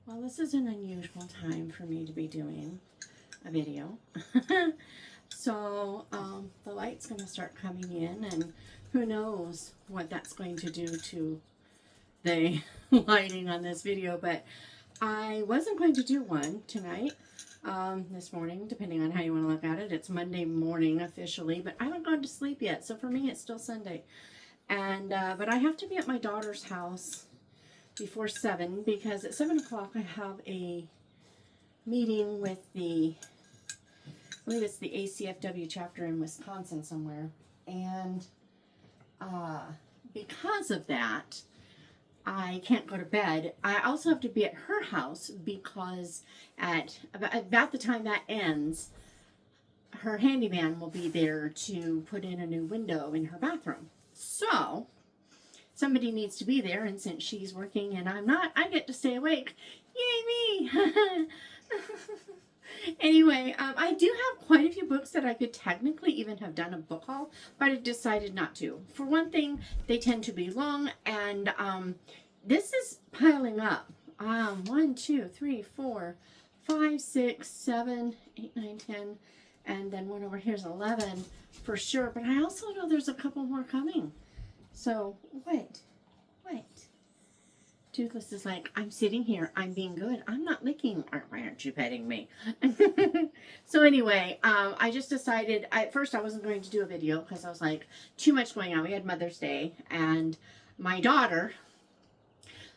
Well, this is an unusual time for me to be doing a video. So the light's going to start coming in, and who knows what that's going to do to the lighting on this video, but I wasn't going to do one tonight, this morning, depending on how you want to look at it. It's Monday morning officially, but I haven't gone to sleep yet, so for me it's still Sunday. And but I have to be at my daughter's house before 7, because at 7 o'clock I have a meeting with I believe it's the ACFW chapter in Wisconsin somewhere. And because of that, I can't go to bed. I also have to be at her house because at about the time that ends, her handyman will be there to put in a new window in her bathroom. So somebody needs to be there, and since she's working and I'm not, I get to stay awake. Yay me! Anyway, I do have quite a few books that I could technically even have done a book haul, but I decided not to. For one thing, they tend to be long, and this is piling up. 1, 2, 3, 4, 5, 6, 7, 8, 9, 10, and then one over here is 11 for sure. But I also know there's a couple more coming. So, wait. Toothless is like, I'm sitting here, I'm being good, I'm not licking. Why aren't you petting me? So anyway, I just decided, at first I wasn't going to do a video because I was like, too much going on. We had Mother's Day, and my daughter,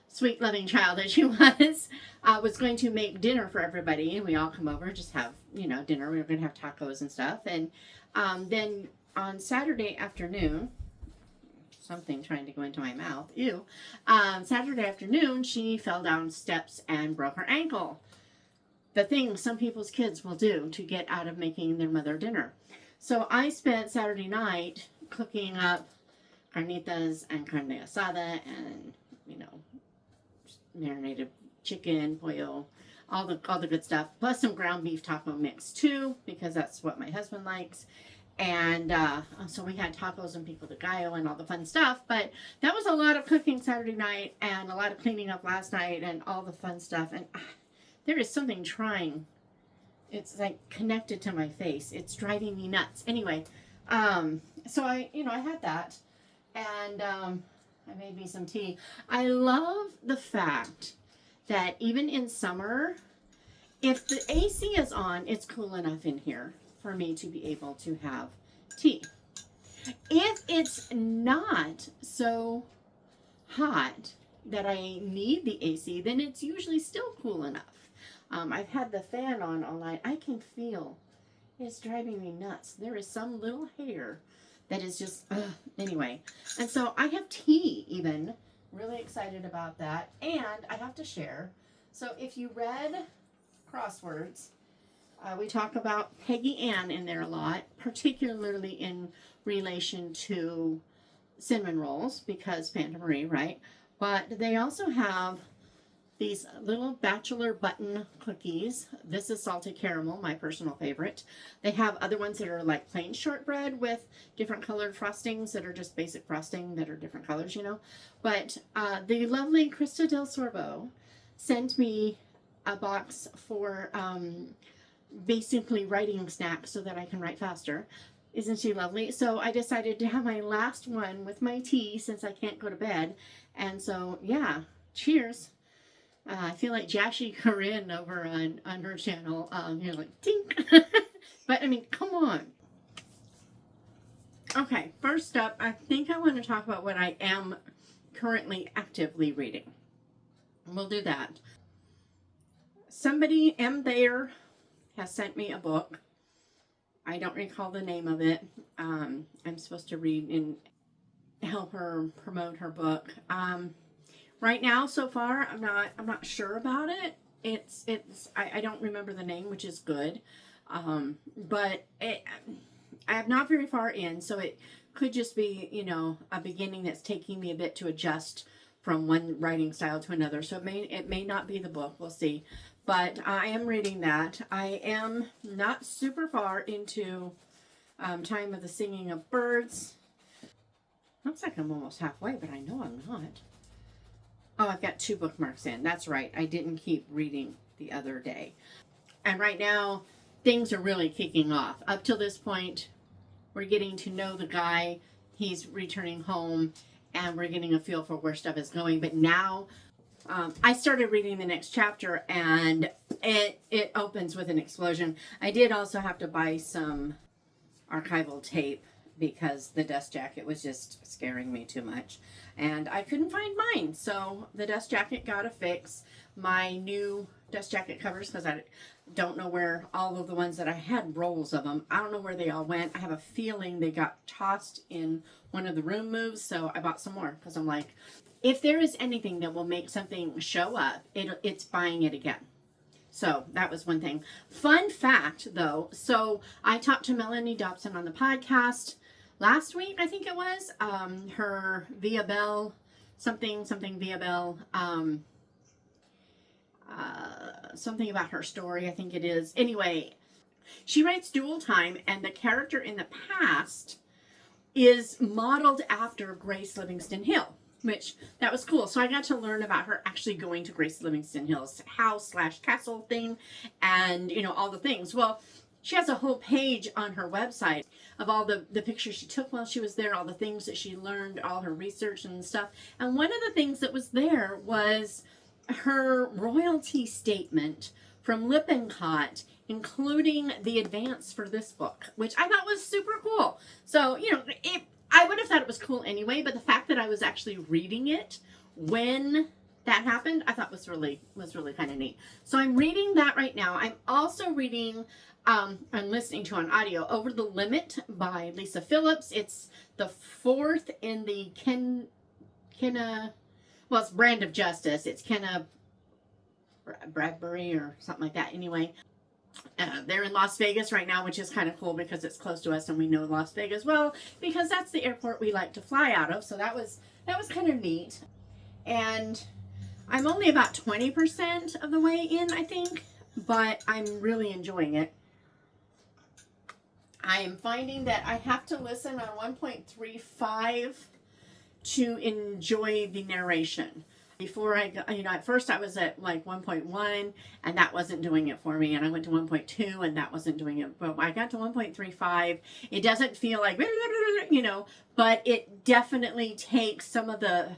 sweet loving child that she was going to make dinner for everybody, and we all come over, just have, dinner. We were going to have tacos and stuff. And then on Saturday afternoon, something trying to go into my mouth. Ew. Saturday afternoon, she fell down steps and broke her ankle. The thing some people's kids will do to get out of making their mother dinner. So I spent Saturday night cooking up carnitas and carne asada and, marinated chicken, pollo, all the good stuff, plus some ground beef taco mix too, because that's what my husband likes. And so we had tacos and pico de gallo and all the fun stuff. But that was a lot of cooking Saturday night and a lot of cleaning up last night and all the fun stuff. And there is something trying. It's like connected to my face. It's driving me nuts. Anyway, so I had that. And I made me some tea. I love the fact that even in summer, if the AC is on, it's cool enough in here for me to be able to have tea. If it's not so hot that I need the AC, then it's usually still cool enough. I've had the fan on all night. I can feel it's driving me nuts. There is some little hair that is just, anyway. And so I have tea even. Really excited about that. And I have to share. So if you read crosswords, we talk about Peggy Ann in there a lot, particularly in relation to cinnamon rolls, because Panda Marie, right? But they also have these little bachelor button cookies. This is salted caramel, my personal favorite. They have other ones that are like plain shortbread with different colored frostings that are just basic frosting that are different colors, But the lovely Krista Del Sorbo sent me a box for basically writing snacks so that I can write faster. Isn't she lovely? So I decided to have my last one with my tea since I can't go to bed. And so, yeah, cheers. I feel like Jashi Corinne over on her channel. Like, tink. But, I mean, come on. Okay, first up, I think I want to talk about what I am currently actively reading. We'll do that. Somebody there has sent me a book. I don't recall the name of it. I'm supposed to read and help her promote her book. Right now, so far, I'm not sure about it. I don't remember the name, which is good. But I am not very far in, so it could just be, a beginning that's taking me a bit to adjust from one writing style to another. So it may not be the book. We'll see. But I am reading that. I am not super far into Time of the Singing of Birds. Looks like I'm almost halfway, but I know I'm not. Oh, I've got 2 bookmarks in. That's right. I didn't keep reading the other day. And right now, things are really kicking off. Up till this point, we're getting to know the guy. He's returning home, and we're getting a feel for where stuff is going. But now, I started reading the next chapter, and it opens with an explosion. I did also have to buy some archival tape because the dust jacket was just scaring me too much, and I couldn't find mine, so the dust jacket got a fix. My new dust jacket covers, because I don't know where all of the ones that I had, rolls of them, I don't know where they all went. I have a feeling they got tossed in one of the room moves, so I bought some more, because I'm like, if there is anything that will make something show up, it's buying it again. So that was one thing. Fun fact, though. So I talked to Melanie Dobson on the podcast last week, I think it was. Her Via Bell, something Via Bell, something about her story, I think it is. Anyway, she writes Dual Time, and the character in the past is modeled after Grace Livingston Hill, which that was cool. So I got to learn about her actually going to Grace Livingston Hill's house/castle thing, and all the things. Well, she has a whole page on her website of all the pictures she took while she was there, all the things that she learned, all her research and stuff. And one of the things that was there was her royalty statement from Lippincott, including the advance for this book, which I thought was super cool. So, I would have thought it was cool anyway, but the fact that I was actually reading it when that happened, I thought was really kind of neat. So I'm reading that right now. I'm also reading, I'm listening to on audio, Over the Limit by Lisa Phillips. It's the 4th in the it's Brand of Justice. It's Kenna Bradbury or something like that. Anyway, they're in Las Vegas right now, which is kind of cool because it's close to us and we know Las Vegas well because that's the airport we like to fly out of. So that was kind of neat. And I'm only about 20% of the way in, I think, but I'm really enjoying it. I am finding that I have to listen on 1.35 to enjoy the narration. Before at first I was at like 1.1 and that wasn't doing it for me. And I went to 1.2 and that wasn't doing it. But I got to 1.35. It doesn't feel like, but it definitely takes some of the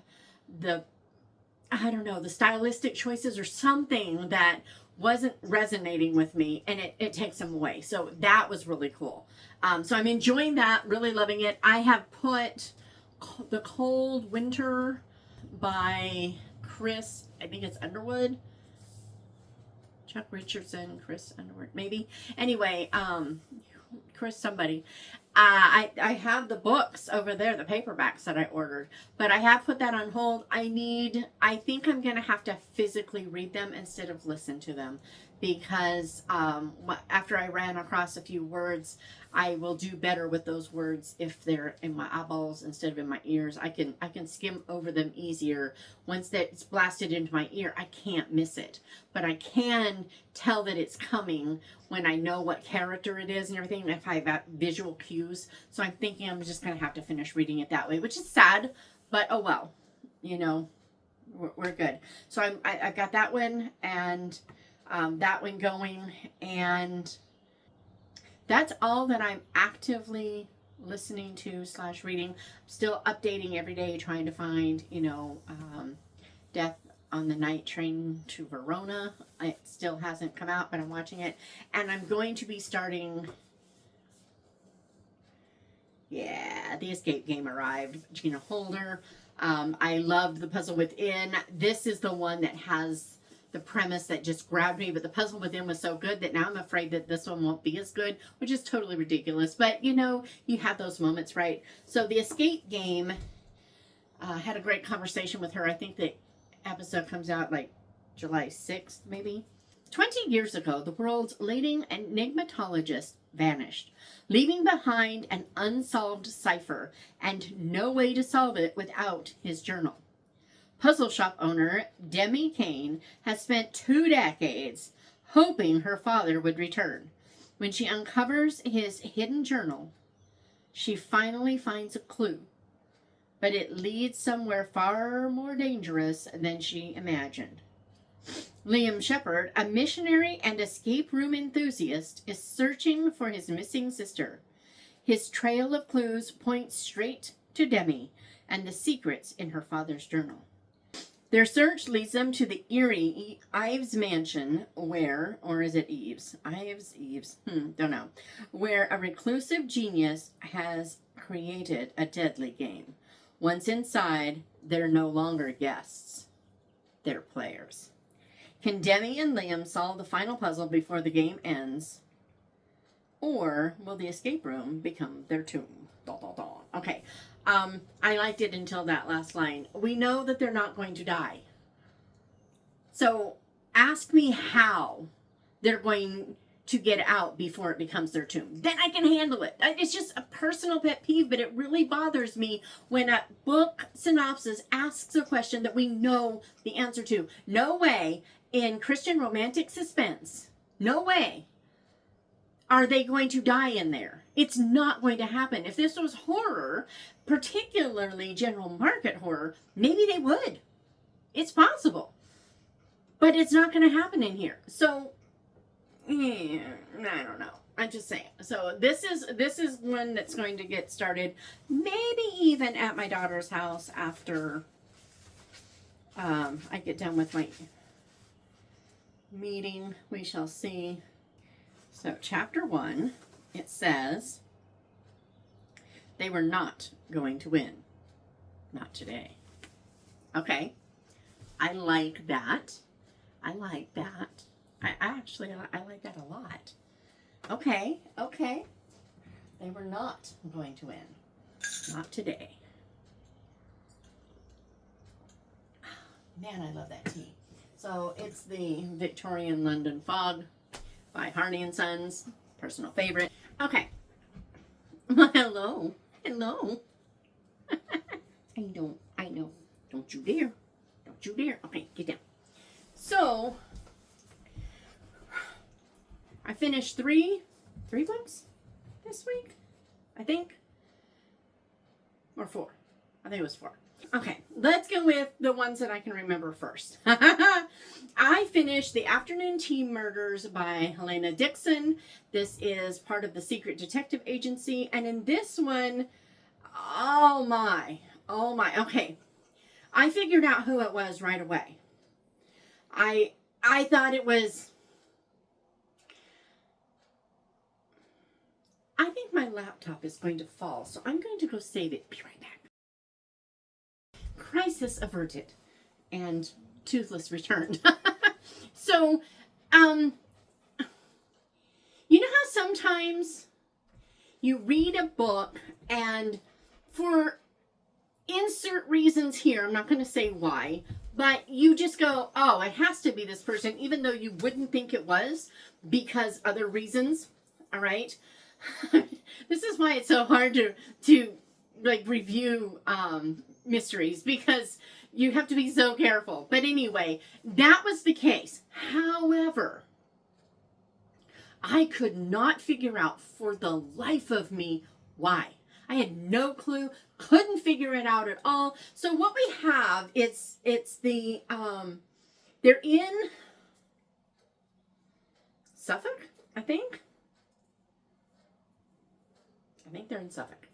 I don't know, the stylistic choices or something that wasn't resonating with me, and it takes them away. So that was really cool. So I'm enjoying that, really loving it. I have put The Cold Winter by Chris, I think it's Underwood. Chuck Richardson, Chris Underwood, maybe. Anyway, Chris somebody. I have the books over there, the paperbacks that I ordered, but I have put that on hold. I think I'm going to have to physically read them instead of listen to them because after I ran across a few words, I will do better with those words if they're in my eyeballs instead of in my ears. I can skim over them easier. Once that's blasted into my ear, I can't miss it. But I can tell that it's coming when I know what character it is and everything, if I've got visual cues. So I'm thinking I'm just going to have to finish reading it that way, which is sad, but oh well. We're good. So I've got that one and that one going, and that's all that I'm actively listening to / reading. I'm still updating every day, trying to find, Death on the Night Train to Verona. It still hasn't come out, but I'm watching it. And I'm going to be starting, The Escape Game arrived. Gina Holder. I loved The Puzzle Within. This is the one that has the premise that just grabbed me, but The Puzzle Within was so good that now I'm afraid that this one won't be as good, which is totally ridiculous. But, you have those moments, right? So The Escape Game, had a great conversation with her. I think the episode comes out like July 6th, maybe. 20 years ago, the world's leading enigmatologist vanished, leaving behind an unsolved cipher and no way to solve it without his journal. Puzzle shop owner Demi Kane has spent 2 decades hoping her father would return. When she uncovers his hidden journal, she finally finds a clue but it leads somewhere far more dangerous than she imagined. Liam Shepard, a missionary and escape room enthusiast, is searching for his missing sister. His trail of clues points straight to Demi and the secrets in her father's journal. Their search leads them to the eerie Ives mansion where, or is it Eves? Eves, don't know. Where a reclusive genius has created a deadly game. Once inside, they're no longer guests. They're players. Can Demi and Liam solve the final puzzle before the game ends? Or will the escape room become their tomb? Okay. I liked it until that last line. We know that they're not going to die. So ask me how they're going to get out before it becomes their tomb. Then I can handle it. It's just a personal pet peeve, but it really bothers me when a book synopsis asks a question that we know the answer to. No way in Christian romantic suspense, no way are they going to die in there. It's not going to happen. If this was horror, particularly general market horror, maybe they would. It's possible. But it's not going to happen in here. So, I don't know. I'm just saying. So this is one that's going to get started maybe even at my daughter's house after I get done with my meeting. We shall see. So chapter 1, it says, they were not going to win. Not today. Okay. I like that. I like that. I like that a lot. Okay. They were not going to win. Not today. Man, I love that tea. So it's the Victorian London Fog by Hardy and Sons. Personal favorite. Okay. Hello. I know. Don't you dare. Okay, get down. So, I finished three books this week, I think. Or 4. I think it was 4. Okay, let's go with the ones that I can remember first. I finished The Afternoon Tea Murders by Helena Dixon. This is part of the Secret Detective Agency. And in this one, oh my. Okay, I figured out who it was right away. I thought it was... I think my laptop is going to fall, so I'm going to go save it. Be right back. Crisis averted and toothless returned. So, you know how sometimes you read a book and for insert reasons here, I'm not going to say why, but you just go, oh, it has to be this person, even though you wouldn't think it was because other reasons. All right. This is why it's so hard to like review mysteries, because you have to be so careful. But anyway, that was the case. However, I could not figure out for the life of me why. I had no clue, couldn't figure it out at all. So what we have, it's the they're in Suffolk, I think they're in Suffolk.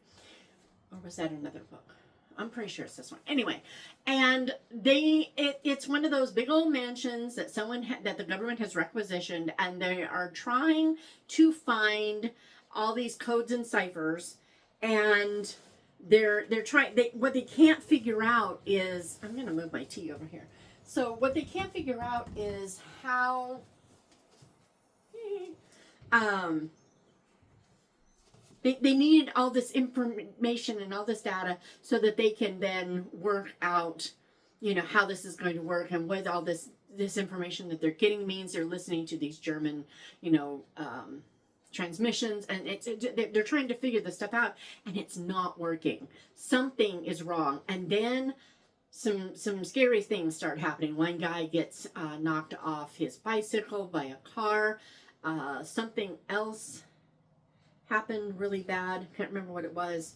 Or was that another book? I'm pretty sure it's this one. Anyway, and it's one of those big old mansions that that the government has requisitioned, and they are trying to find all these codes and ciphers, and they're trying. What they can't figure out is, I'm going to move my tea over here. So what they can't figure out is how They needed all this information and all this data so that they can then work out, how this is going to work, and what all this information that they're getting means. They're listening to these German, transmissions, and they're trying to figure this stuff out, and it's not working. Something is wrong, and then some scary things start happening. One guy gets knocked off his bicycle by a car. Something else happened really bad. Can't remember what it was.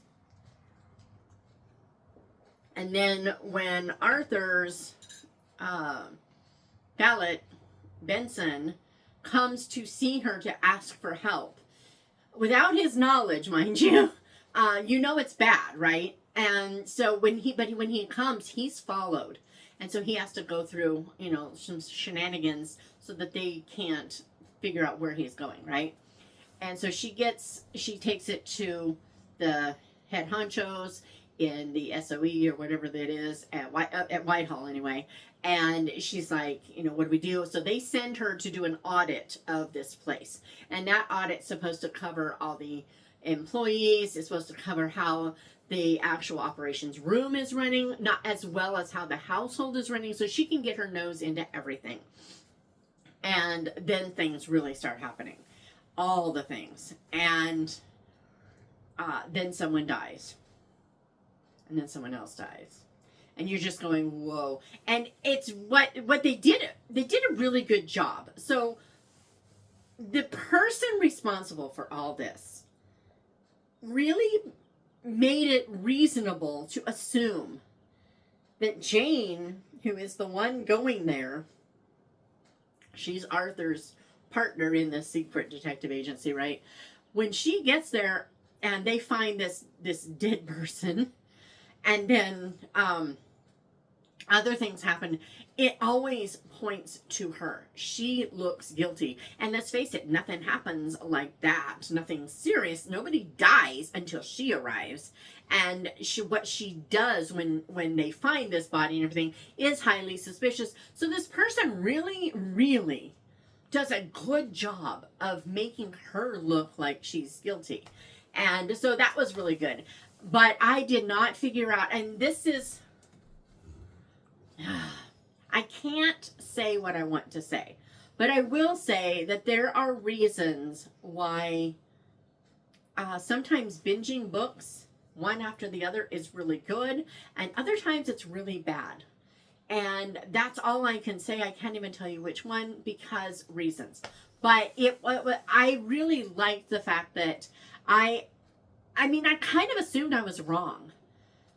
And then when Arthur's valet, Benson, comes to see her to ask for help, without his knowledge, mind you, you know it's bad, right? And so when he comes, he's followed. And so he has to go through, you know, some shenanigans so that they can't figure out where he's going, right? And so she takes it to the head honchos in the SOE or whatever that is at Whitehall anyway. And she's like, you know, what do we do? So they send her to do an audit of this place. And that audit's supposed to cover all the employees. It's supposed to cover how the actual operations room is running, not as well as how the household is running. So she can get her nose into everything. And then things really start happening. All the things. And then someone dies. And then someone else dies. And you're just going, whoa. And it's what they did a really good job. So the person responsible for all this really made it reasonable to assume that Jane, who is the one going there, she's Arthur's partner in the secret detective agency, right? When she gets there and they find this dead person, and then other things happen, it always points to her. She looks guilty. And let's face it, nothing happens like that. Nothing serious. Nobody dies until she arrives. And what she does when they find this body and everything is highly suspicious. So this person really, really does a good job of making her look like she's guilty. And so that was really good. But I did not figure out, and this is, I can't say what I want to say, but I will say that there are reasons why sometimes binging books one after the other is really good, and other times it's really bad. And that's all I can say. I can't even tell you which one because reasons. But I really liked the fact that I kind of assumed I was wrong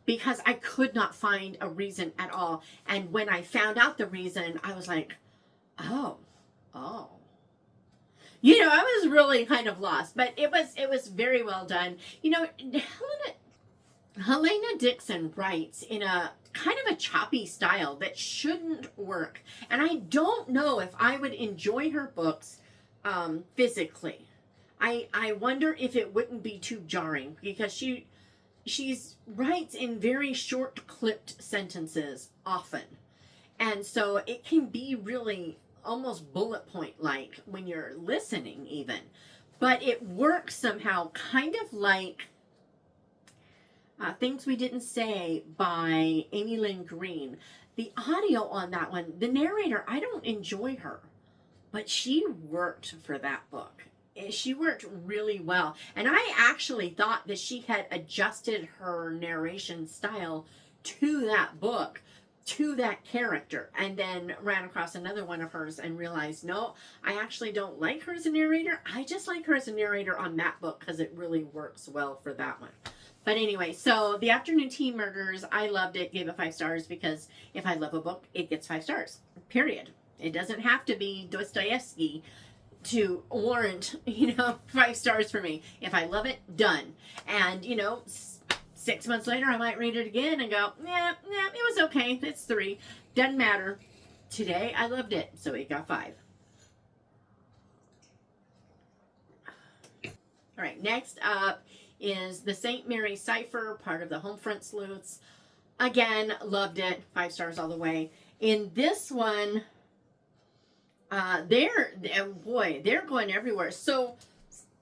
because I could not find a reason at all. And when I found out the reason, I was like, oh. You know, I was really kind of lost, but it was very well done. You know, Helena Dixon writes in a kind of a choppy style that shouldn't work. And I don't know if I would enjoy her books physically. I wonder if it wouldn't be too jarring because she writes in very short clipped sentences often. And so it can be really almost bullet point like when you're listening even. But it works somehow kind of like Things We Didn't Say by Amy Lynn Green. The audio on that one, the narrator, I don't enjoy her, but she worked for that book. She worked really well. And I actually thought that she had adjusted her narration style to that book, to that character, and then ran across another one of hers and realized, no, I actually don't like her as a narrator. I just like her as a narrator on that book because it really works well for that one. But anyway, so The Afternoon Tea Murders, I loved it, gave it 5 stars because if I love a book, it gets 5 stars, period. It doesn't have to be Dostoevsky to warrant, 5 stars for me. If I love it, done. And, 6 months later, I might read it again and go, yeah, it was okay. It's 3. Doesn't matter. Today, I loved it, so it got 5. All right, next up is the St. Mary Cipher, part of the Homefront Sleuths. Again, loved it. 5 stars all the way. In this one, they're going everywhere. So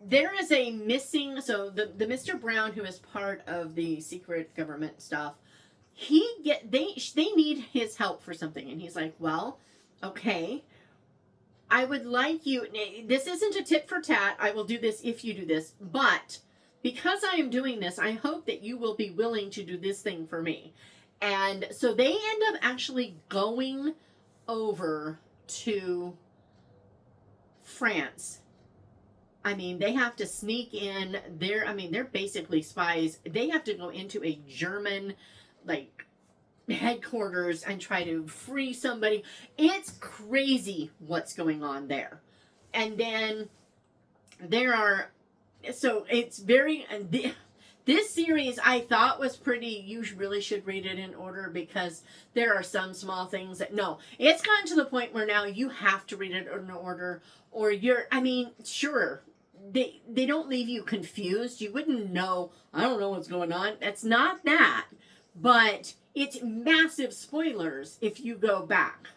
there is a missing, so the Mr. Brown, who is part of the secret government stuff, they need his help for something. And he's like, well, okay, I would like you, this isn't a tit for tat. I will do this if you do this, but because I am doing this, I hope that you will be willing to do this thing for me. And so they end up actually going over to France. I mean, they have to sneak in. They're basically spies. They have to go into a German, headquarters and try to free somebody. It's crazy what's going on there. And then there are, so it's very, this series I thought was pretty, you really should read it in order, because there are some small things that, no, it's gotten to the point where now you have to read it in order, or you're, I mean, sure, they don't leave you confused. You wouldn't know, I don't know what's going on. That's not that. But it's massive spoilers if you go back.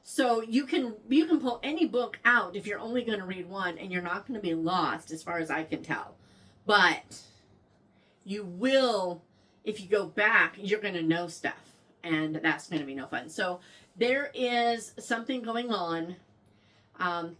So you can pull any book out if you're only going to read one, and you're not going to be lost as far as I can tell. But you will, if you go back, you're going to know stuff, and that's going to be no fun. So there is something going on.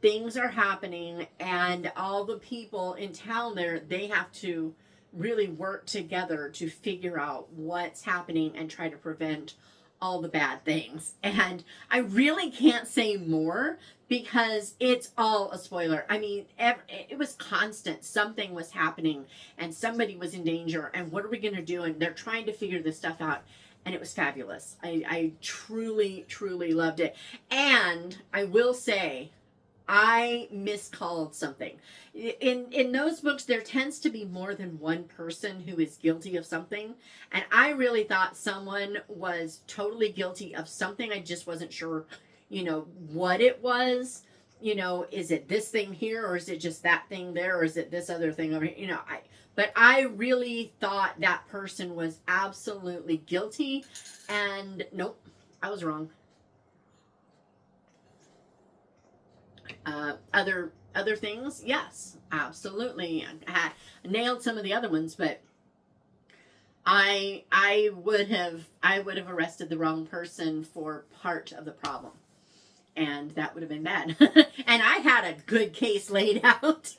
Things are happening, and all the people in town there, they have to really work together to figure out what's happening and try to prevent all the bad things. And I really can't say more because it's all a spoiler. I mean, it was constant. Something was happening and somebody was in danger, and what are we going to do? And they're trying to figure this stuff out. And it was fabulous. I truly, truly loved it. And I will say, I miscalled something. In those books, there tends to be more than one person who is guilty of something. And I really thought someone was totally guilty of something. I just wasn't sure, what it was. Is it this thing here, or is it just that thing there, or is it this other thing over here? But I really thought that person was absolutely guilty. And nope, I was wrong. Other things, yes, absolutely. I nailed some of the other ones, but I would have arrested the wrong person for part of the problem, and that would have been bad. And I had a good case laid out.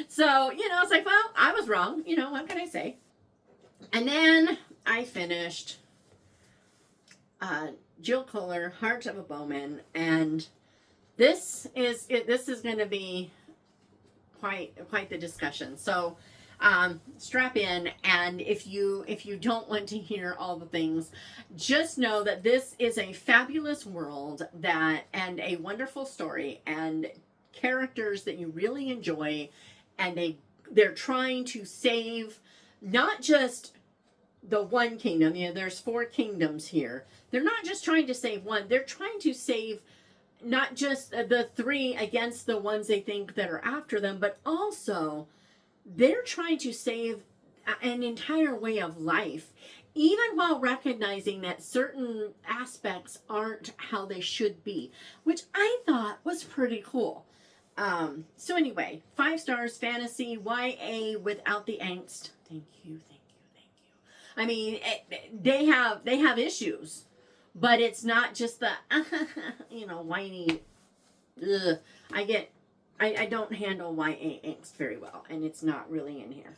So it's like, well, I was wrong. What can I say? And then I finished Jill Koller, Heart of a Bowman, and this is going to be quite the discussion. So strap in, and if you don't want to hear all the things, just know that this is a fabulous world and a wonderful story and characters that you really enjoy, and they're trying to save not just the one kingdom. There's 4 kingdoms here. They're not just trying to save one. They're trying to save not just the 3 against the ones they think that are after them, but also they're trying to save an entire way of life, even while recognizing that certain aspects aren't how they should be, which I thought was pretty cool. So anyway, 5 stars, fantasy, YA without the angst. Thank you. I mean, they have issues. But it's not just the, whiny, ugh. I don't handle YA angst very well, and it's not really in here.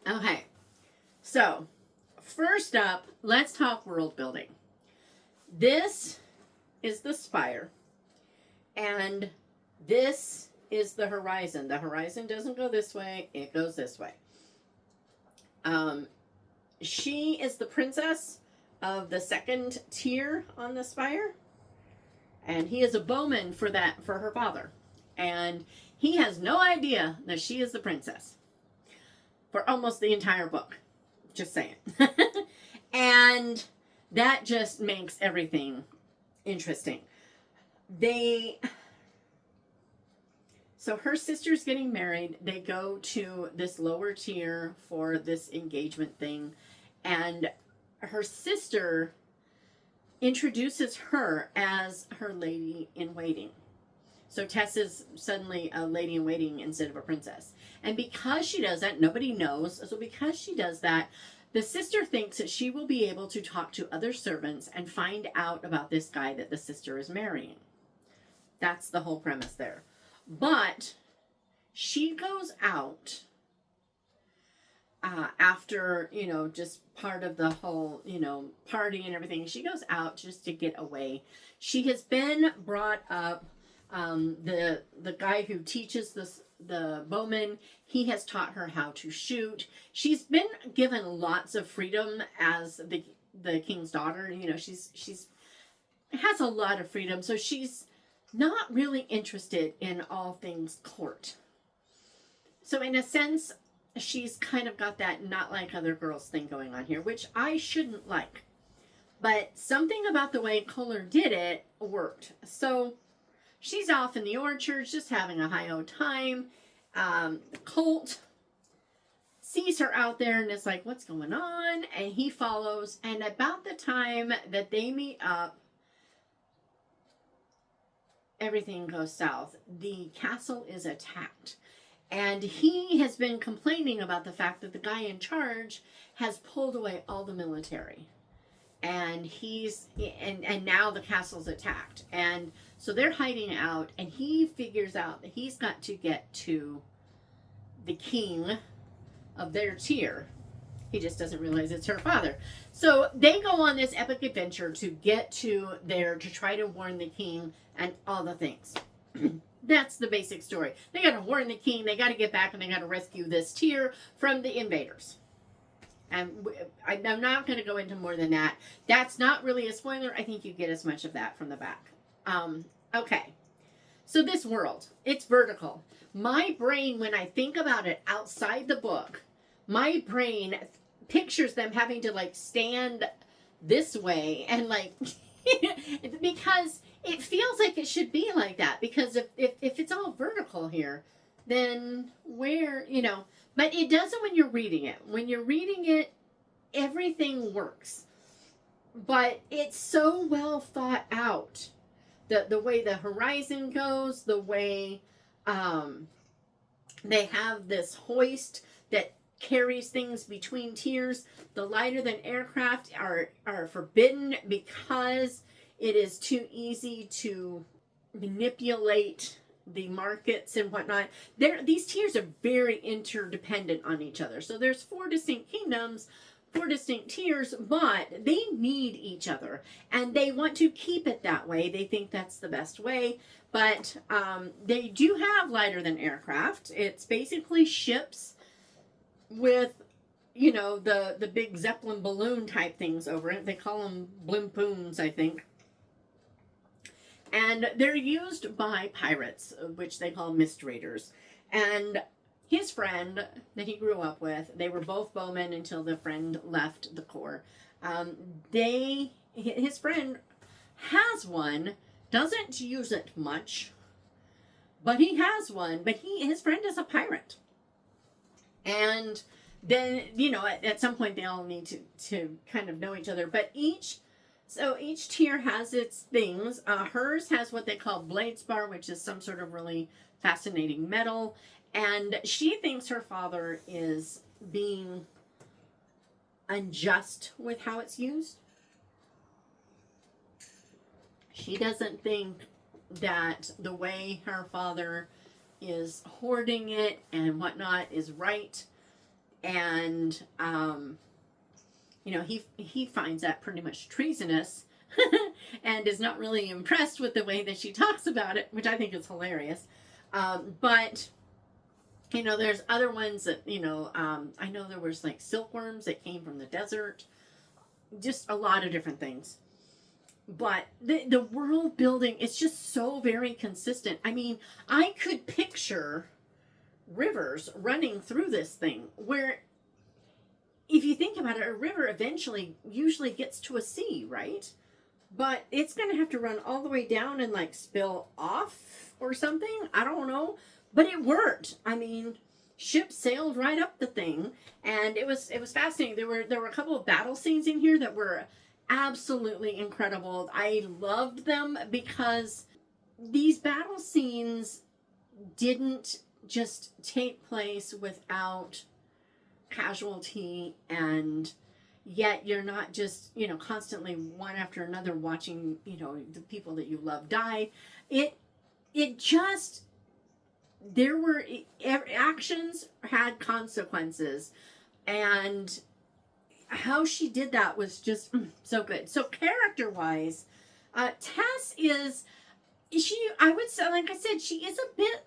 Okay, so first up, let's talk world building. This is the spire, and this is the horizon. The horizon doesn't go this way, it goes this way. She is the princess of the 2nd tier on the spire, and he is a bowman for her father, and he has no idea that she is the princess for almost the entire book. Just saying. And that just makes everything interesting. So her sister's getting married. They go to this lower tier for this engagement thing. And her sister introduces her as her lady in waiting. So Tess is suddenly a lady in waiting instead of a princess. And because she does that, nobody knows. So because she does that, the sister thinks that she will be able to talk to other servants and find out about this guy that the sister is marrying. That's the whole premise there. But she goes out after, just part of the whole, party and everything. She goes out just to get away. She has been brought up, the guy who teaches the Bowman. He has taught her how to shoot. She's been given lots of freedom as the king's daughter. You know, she's has a lot of freedom, so she's not really interested in all things court. So in a sense, she's kind of got that not like other girls thing going on here, which I shouldn't like. But something about the way Koller did it worked. So she's off in the orchard, just having a high old time. Colt sees her out there and is like, what's going on? And he follows. And about the time that they meet up, everything goes south. The castle is attacked. And he has been complaining about the fact that the guy in charge has pulled away all the military. And and now the castle's attacked. And so they're hiding out, and he figures out that he's got to get to the king of their tier. He just doesn't realize it's her father. So they go on this epic adventure to get to there to try to warn the king and all the things. That's the basic story. They got to warn the king, they got to get back, and they got to rescue this tier from the invaders. And I'm not going to go into more than that. That's not really a spoiler. I think you get as much of that from the back. Okay. So this world, it's vertical. My brain, when I think about it outside the book, my brain pictures them having to like stand this way and like, because it feels like it should be like that. Because if it's all vertical here, then where, you know, but it doesn't when you're reading it. When you're reading it, everything works. But it's so well thought out. The way the horizon goes, the way they have this hoist that carries things between tiers. The lighter than aircraft are forbidden because it is too easy to manipulate the markets and whatnot. These tiers are very interdependent on each other. So there's 4 distinct kingdoms, 4 distinct tiers, but they need each other. And they want to keep it that way. They think that's the best way. But they do have lighter than aircraft. It's basically ships with, you know, the big Zeppelin balloon type things over it. They call them blimpoons, I think. And they're used by pirates, which they call mist raiders. And his friend that he grew up with, they were both bowmen until the friend left the Corps. His friend has one, doesn't use it much, but he has one. But his friend is a pirate. And then, you know, at some point they all need to kind of know each other. But each tier has its things. Hers has what they call blade spar, which is some sort of really fascinating metal. And she thinks her father is being unjust with how it's used. She doesn't think that the way her father is hoarding it and whatnot is right. And, you know, he finds that pretty much treasonous and is not really impressed with the way that she talks about it, which I think is hilarious. But, you know, there's other ones that, you know, I know there was like silkworms that came from the desert. Just a lot of different things. But the world building is just so very consistent. I mean, I could picture rivers running through this thing where, if you think about it, a river eventually usually gets to a sea, right? But it's going to have to run all the way down and like spill off or something. I don't know. But it worked. I mean, ships sailed right up the thing, and it was fascinating. There were a couple of battle scenes in here that were absolutely incredible. I loved them because these battle scenes didn't just take place without casualty, and yet you're not just, you know, constantly one after another watching, you know, the people that you love die. It just, there were actions had consequences, and how she did that was just so good. So character wise, Tess is, I would say, like I said, she is a bit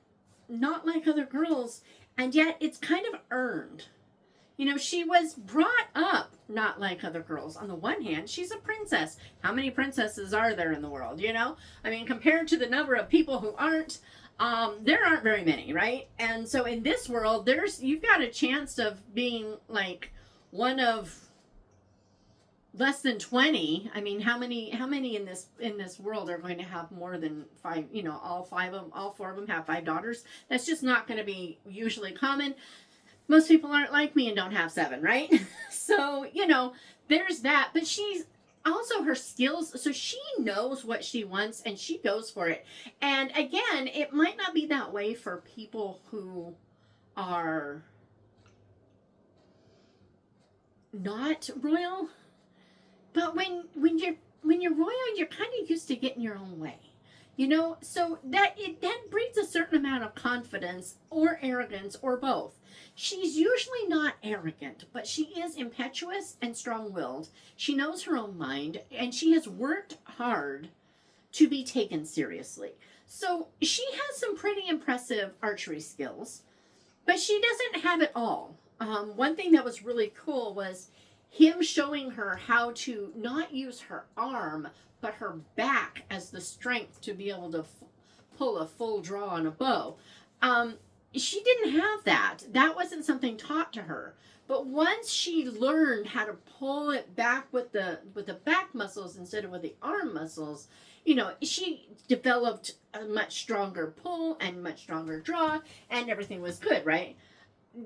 not like other girls, and yet it's kind of earned. You know, she was brought up not like other girls. On the one hand, she's a princess. How many princesses are there in the world, you know? I mean, compared to the number of people who aren't, there aren't very many, right? And so in this world, you've got a chance of being like one of less than 20. I mean, how many in this world are going to have more than 5, you know, all 4 of them have 5 daughters? That's just not going to be usually common. Most people aren't like me and don't have 7, right? So, you know, there's that. But she's also her skills. So she knows what she wants and she goes for it. And again, it might not be that way for people who are not royal. But when you're royal, you're kind of used to getting your own way. You know, so that breeds a certain amount of confidence or arrogance or both. She's usually not arrogant, but she is impetuous and strong-willed. She knows her own mind, and she has worked hard to be taken seriously. So she has some pretty impressive archery skills, but she doesn't have it all. One thing that was really cool was him showing her how to not use her arm, but her back as the strength to be able to pull a full draw on a bow. She didn't have that. That wasn't something taught to her. But once she learned how to pull it back with the back muscles instead of with the arm muscles, you know, she developed a much stronger pull and much stronger draw, and everything was good, right?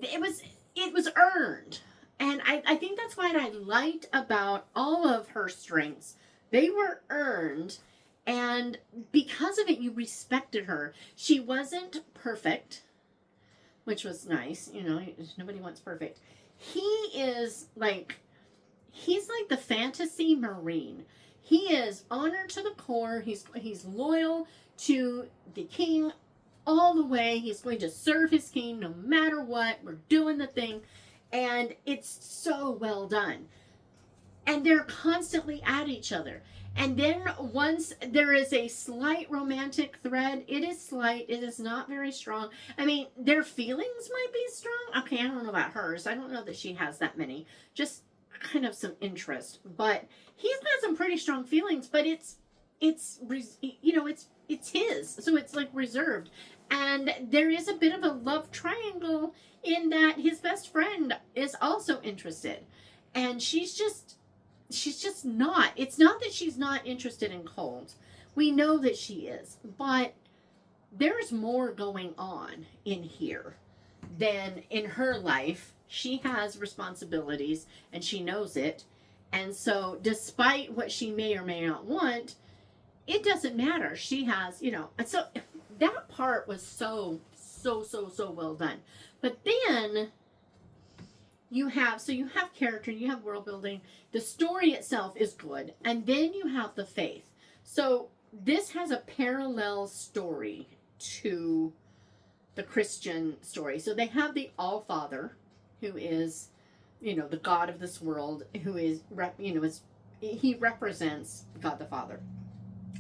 It was earned. And I think that's what I liked about all of her strengths. They were earned, and because of it, you respected her. She wasn't perfect, which was nice. You know, nobody wants perfect. He's like the fantasy marine. He is honored to the core. He's loyal to the king all the way. He's going to serve his king no matter what. We're doing the thing. And it's so well done. And they're constantly at each other. And then once there is a slight romantic thread, it is slight. It is not very strong. I mean, their feelings might be strong. Okay, I don't know about hers. I don't know that she has that many. Just kind of some interest. But he's got some pretty strong feelings. But it's you know, it's his. So it's like reserved. And there is a bit of a love triangle in that his best friend is also interested. And she's just not. It's not that she's not interested in Colt. We know that she is. But there's more going on in here than in her life. She has responsibilities and she knows it. And so despite what she may or may not want, it doesn't matter. She has, you know, and so that part was so well done. But then you have character, you have world building, the story itself is good, and then you have the faith. So this has a parallel story to the Christian story. So they have the All-Father, who is, you know, the God of this world, who is, he represents God the Father,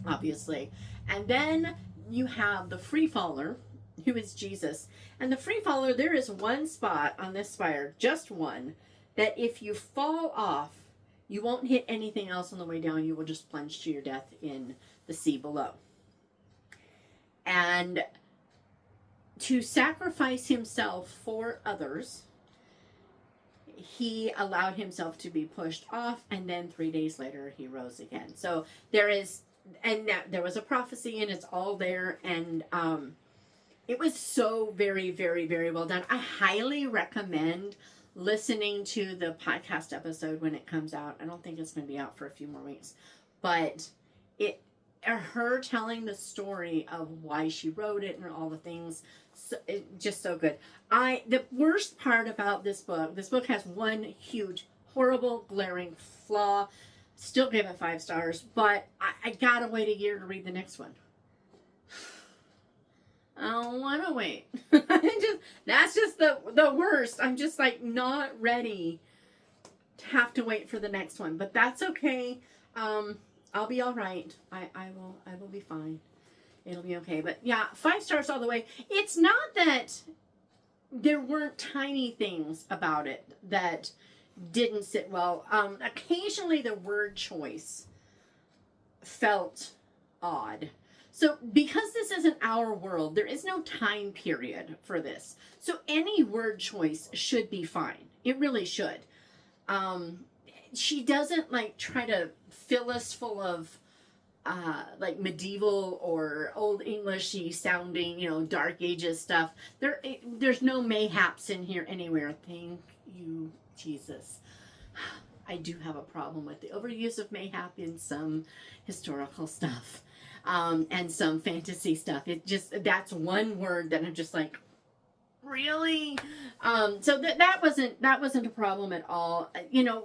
obviously. And then you have the Free Faller, who is Jesus. And the Free Faller, there is one spot on this spire, just one, that if you fall off, you won't hit anything else on the way down. You will just plunge to your death in the sea below. And to sacrifice himself for others, he allowed himself to be pushed off, and then 3 days later he rose again. So there is, and there was a prophecy, and it's all there, and it was so very, very, very well done. I highly recommend listening to the podcast episode when it comes out. I don't think it's going to be out for a few more weeks, but her telling the story of why she wrote it and all the things, just so good. The worst part about this book has one huge, horrible, glaring flaw. Still give it 5 stars, but I gotta wait a year to read the next one. I don't want to wait. That's just the worst. I'm just like not ready to have to wait for the next one, but that's okay. I'll be all right. I will be fine. It'll be okay. But yeah, 5 stars all the way. It's not that there weren't tiny things about it that didn't sit well. Occasionally the word choice felt odd. So because this isn't our world, there is no time period for this. So any word choice should be fine. It really should. She doesn't like try to fill us full of like medieval or old Englishy sounding, dark ages stuff. There's no mayhaps in here anywhere. Thank you, Jesus. I do have a problem with the overuse of mayhap in some historical stuff, and some fantasy stuff. That's one word that I'm just like, really? So that wasn't a problem at all.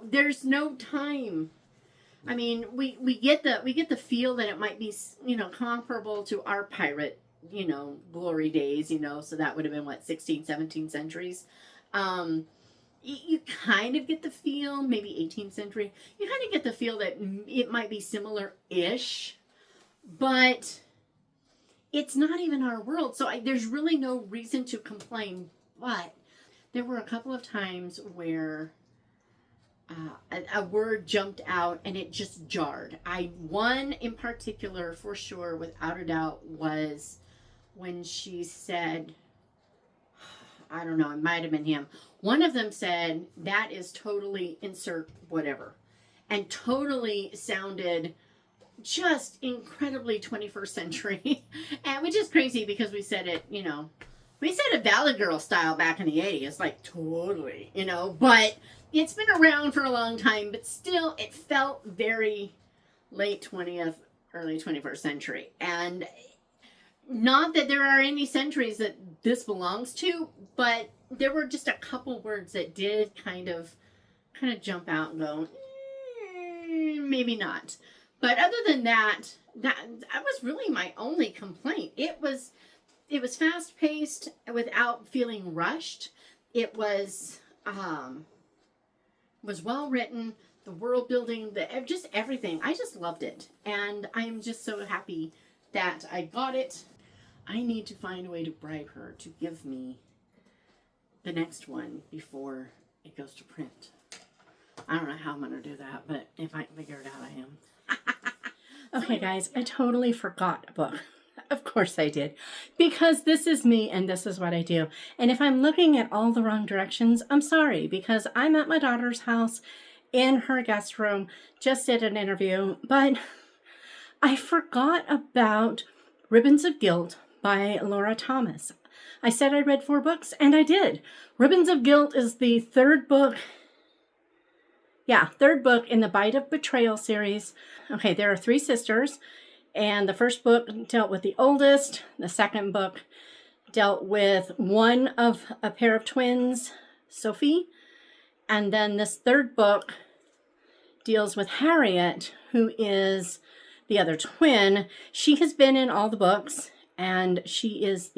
There's no time. I mean, we get the feel that it might be, comparable to our pirate, glory days, so that would have been what, 16th, 17th centuries. You kind of get the feel, maybe 18th century, you kind of get the feel that it might be similar-ish, but it's not even our world. So there's really no reason to complain. But there were a couple of times where a word jumped out and it just jarred. One in particular, for sure, without a doubt, was when she said, I don't know, it might have been him. One of them said, that is totally insert whatever. And totally sounded just incredibly 21st century. And which is crazy because we said it, we said it Valley Girl style back in the 80s, like totally, but it's been around for a long time, but still it felt very late 20th, early 21st century. And not that there are any centuries that this belongs to, but there were just a couple words that did kind of jump out and go, maybe not. But other than that was really my only complaint. It was fast paced without feeling rushed. It was well written. The world building, just everything. I just loved it, and I'm just so happy that I got it. I need to find a way to bribe her to give me the next one before it goes to print. I don't know how I'm going to do that, but if I can figure it out, I am. Okay, guys, I totally forgot a book. Of course I did. Because this is me and this is what I do. And if I'm looking at all the wrong directions, I'm sorry, because I'm at my daughter's house in her guest room, just did an interview, but I forgot about Ribbons of Guilt by Laura Thomas. I said I read 4 books, and I did. Ribbons of Guilt is the third book in the Bite of Betrayal series. Okay, there are 3 sisters, and the first book dealt with the oldest. The second book dealt with one of a pair of twins, Sophie. And then this third book deals with Harriet, who is the other twin. She has been in all the books, and she is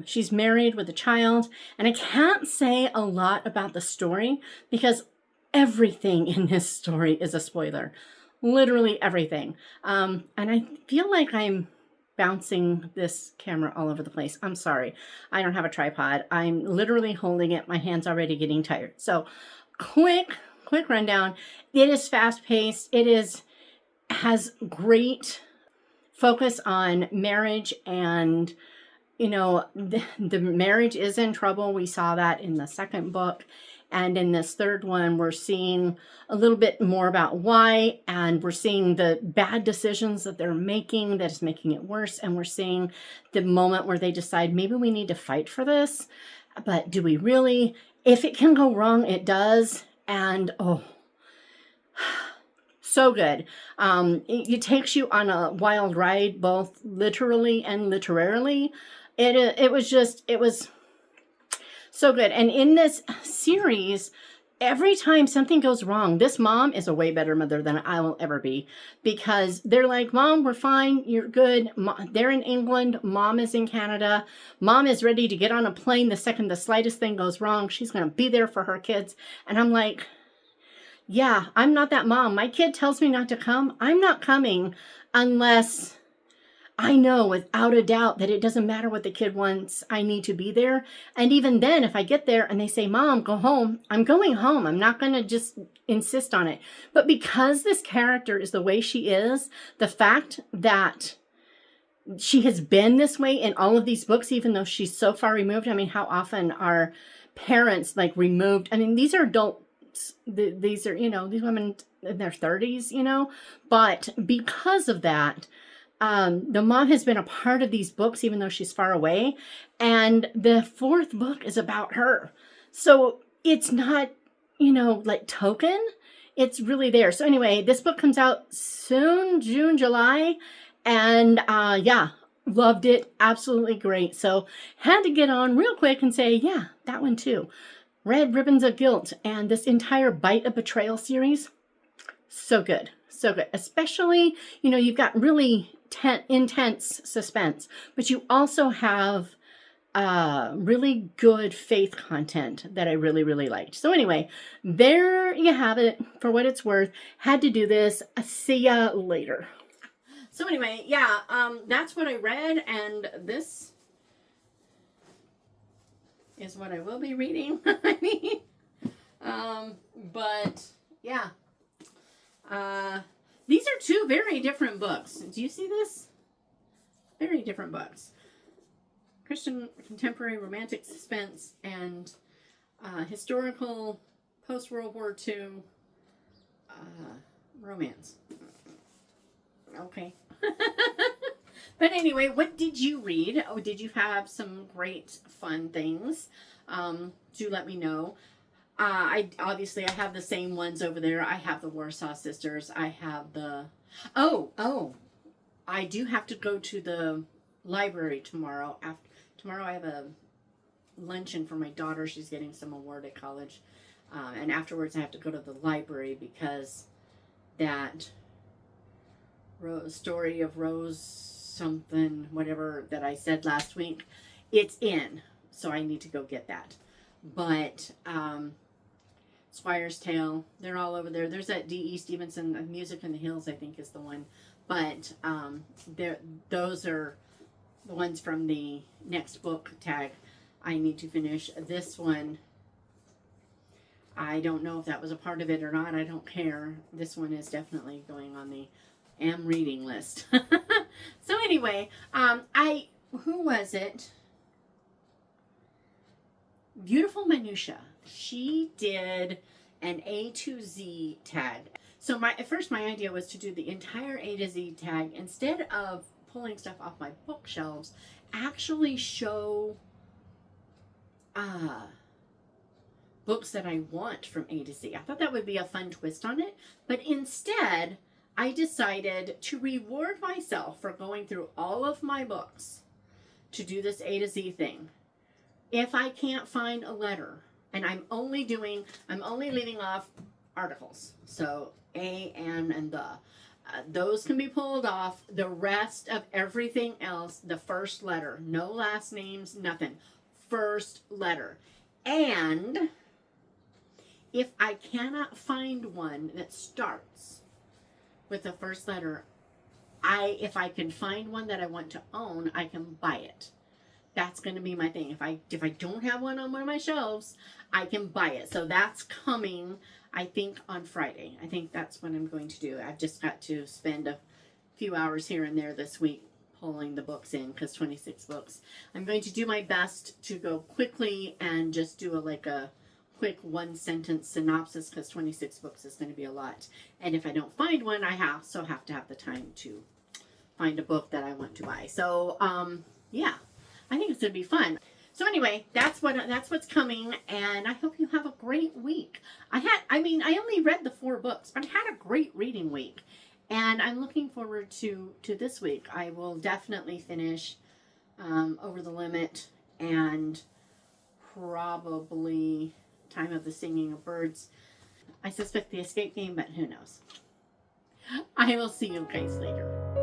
she's married with a child. And I can't say a lot about the story because everything in this story is a spoiler. Literally everything. And I feel like I'm bouncing this camera all over the place. I'm sorry. I don't have a tripod. I'm literally holding it. My hand's already getting tired. So quick rundown. It is fast paced. It has great focus on marriage, and the marriage is in trouble. We saw that in the second book. And in this third one, we're seeing a little bit more about why, and we're seeing the bad decisions that they're making that is making it worse. And we're seeing the moment where they decide, maybe we need to fight for this, but do we really? If it can go wrong, it does. And so good. It takes you on a wild ride, both literally and literarily. It was so good. And in this series, every time something goes wrong, this mom is a way better mother than I will ever be, because they're like, Mom, we're fine. You're good. They're in England. Mom is in Canada. Mom is ready to get on a plane the second the slightest thing goes wrong. She's going to be there for her kids. And I'm like, yeah, I'm not that mom. My kid tells me not to come. I'm not coming unless I know without a doubt that it doesn't matter what the kid wants. I need to be there. And even then, if I get there and they say, Mom, go home, I'm going home. I'm not going to just insist on it. But because this character is the way she is, the fact that she has been this way in all of these books, even though she's so far removed. I mean, how often are parents like removed? I mean, these are adults. These are, these women in their 30s, but because of that, the mom has been a part of these books, even though she's far away. And the fourth book is about her. So it's not, like token. It's really there. So anyway, this book comes out soon, June, July. And yeah, loved it. Absolutely great. So had to get on real quick and say, yeah, that one too. Red Ribbons of Guilt and this entire Bite of Betrayal series. So good. So good. Especially, you've got really intense suspense, but you also have really good faith content that I really, really liked. So anyway, there you have it for what it's worth. Had to do this. See ya later. So anyway, yeah, that's what I read, and this is what I will be reading. I mean, but yeah, these are two very different books. Do you see this? Very different books. Christian contemporary romantic suspense and historical post-World War II romance. Okay. But anyway, what did you read? Oh, did you have some great fun things? Do let me know. I have the same ones over there. I have the Warsaw Sisters. I have the I do have to go to the library tomorrow. Tomorrow I have a luncheon for my daughter. She's getting some award at college. And afterwards I have to go to the library because that story of Rose something, whatever that I said last week, it's in. So I need to go get that. But Squire's Tale, they're all over there. There's that D.E. Stevenson, Music in the Hills, I think is the one. But those are the ones from the next book tag I need to finish. This one, I don't know if that was a part of it or not. I don't care. This one is definitely going on the am reading list. So anyway, who was it? Beautiful Minutia. She did an A to Z tag. So my idea was to do the entire A to Z tag instead of pulling stuff off my bookshelves, actually show books that I want from A to Z. I thought that would be a fun twist on it, but instead I decided to reward myself for going through all of my books to do this A to Z thing. If I can't find a letter, and I'm only leaving off articles, so A, N, and the. Those can be pulled off. The rest of everything else, the first letter, no last names, nothing. First letter. And if I cannot find one that starts with the first letter, if I can find one that I want to own, I can buy it. That's going to be my thing. If I don't have one on one of my shelves, I can buy it. So that's coming, I think, on Friday. I think that's what I'm going to do. I've just got to spend a few hours here and there this week pulling the books in, because 26 books. I'm going to do my best to go quickly and just do a quick one-sentence synopsis, because 26 books is going to be a lot. And if I don't find one, I also have to have the time to find a book that I want to buy. So, yeah. I think it's going to be fun. So anyway, that's what's coming, and I hope you have a great week. I only read the 4 books, but I had a great reading week, and I'm looking forward to this week. I will definitely finish Over the Limit and probably Time of the Singing of Birds. I suspect the Escape Game, but who knows. I will see you guys later.